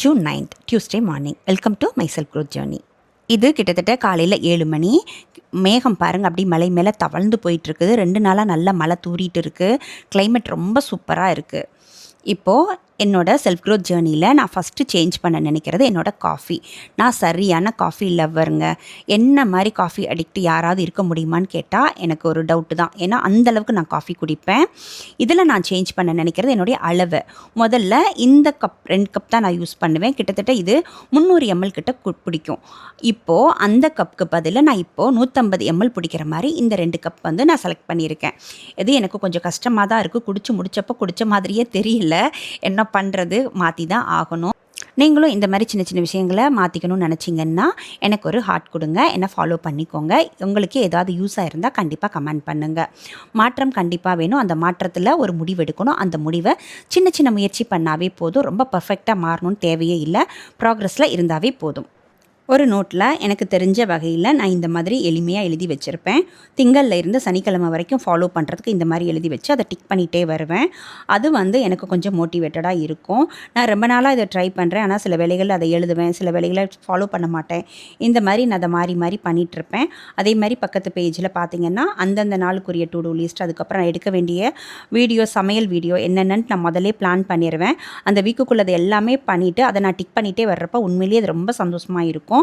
June 9th Tuesday morning. Welcome to my self growth journey. இது கிட்டத்தட்ட காலையில் 7 மணி. மேகம் பாருங்கள் அப்படி மலை மேலே தவழ்ந்து போயிட்டுருக்குது. 2 நாளாக நல்ல மழை தூரிட்டு இருக்குது. கிளைமேட் ரொம்ப சூப்பராக இருக்குது. இப்போது என்னோடய செல்ஃப் க்ரோத் ஜேர்னியில் நான் ஃபஸ்ட்டு சேஞ்ச் பண்ண நினைக்கிறது என்னோடய காஃபி. நான் சரியான காஃபி லவ்வருங்க. என்ன மாதிரி காஃபி அடிக்ட் யாராவது இருக்க முடியுமான்னு கேட்டால் எனக்கு ஒரு டவுட்டு தான். ஏன்னா அந்தளவுக்கு நான் காஃபி குடிப்பேன். இதில் நான் சேஞ்ச் பண்ண நினைக்கிறது என்னுடைய அளவு. முதல்ல இந்த கப் 2 கப் தான் நான் யூஸ் பண்ணுவேன். கிட்டத்தட்ட இது 300 ml கிட்ட பிடிக்கும். இப்போது அந்த கப்புக்கு பதிலாக நான் இப்போது 150 ml பிடிக்கிற மாதிரி இந்த 2 கப் வந்து நான் செலக்ட் பண்ணியிருக்கேன். இது எனக்கு கொஞ்சம் கஷ்டமாக தான் இருக்குது. குடித்த மாதிரியே தெரியல. என்ன பண்ணுறது, மாற்றி தான் ஆகணும். நீங்களும் இந்த மாதிரி சின்ன சின்ன விஷயங்களை மாற்றிக்கணும்னு நினச்சிங்கன்னா எனக்கு ஒரு ஹார்ட் கொடுங்க, என்னை ஃபாலோ பண்ணிக்கோங்க. உங்களுக்கு ஏதாவது யூஸாக இருந்தால் கண்டிப்பாக கமெண்ட் பண்ணுங்கள். மாற்றம் கண்டிப்பாக வேணும். அந்த மாற்றத்தில் ஒரு முடிவு எடுக்கணும். அந்த முடிவை சின்ன சின்ன முயற்சி பண்ணாவே போதும். ரொம்ப பர்ஃபெக்டாக மாறணும்னு தேவையே இல்லை. ப்ராக்ரஸில் இருந்தாவே போதும். ஒரு நோட்டில் எனக்கு தெரிஞ்ச வகையில் நான் இந்த மாதிரி எளிமையாக எழுதி வச்சுருப்பேன். திங்கள்ல இருந்து சனிக்கிழமை வரைக்கும் ஃபாலோ பண்ணுறதுக்கு இந்த மாதிரி எழுதி வச்சு அதை டிக் பண்ணிகிட்டே வருவேன். அது வந்து எனக்கு கொஞ்சம் மோட்டிவேட்டடாக இருக்கும். நான் ரொம்ப நாளாக இதை ட்ரை பண்ணுறேன். ஆனால் சில வேளைகளில் அதை எழுதுவேன், சில வேளைகளை ஃபாலோ பண்ண மாட்டேன். இந்த மாதிரி நான் அதை மாறி மாறி பண்ணிகிட்ருப்பேன். அதே மாதிரி பக்கத்து பேஜில் பார்த்திங்கன்னா அந்தந்த நாளுக்குரிய டு டூ லிஸ்ட், அதுக்கப்புறம் நான் எடுக்க வேண்டிய வீடியோ, சமையல் வீடியோ என்னென்னு நான் முதலே பிளான் பண்ணிடுவேன். அந்த வீக்குக்குள்ளது எல்லாமே பண்ணிவிட்டு அதை நான் டிக் பண்ணிகிட்டே வர்றப்போ உண்மையிலேயே அது ரொம்ப சந்தோஷமாக இருக்கும்.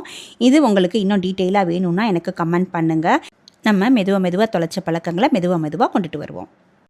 இது உங்களுக்கு இன்னும் டீட்டெயிலாக வேணும்னா எனக்கு கமெண்ட் பண்ணுங்கள். நம்ம மெதுவாக தொலைச்ச பழக்கங்களை மெதுவாக கொண்டுட்டு வருவோம்.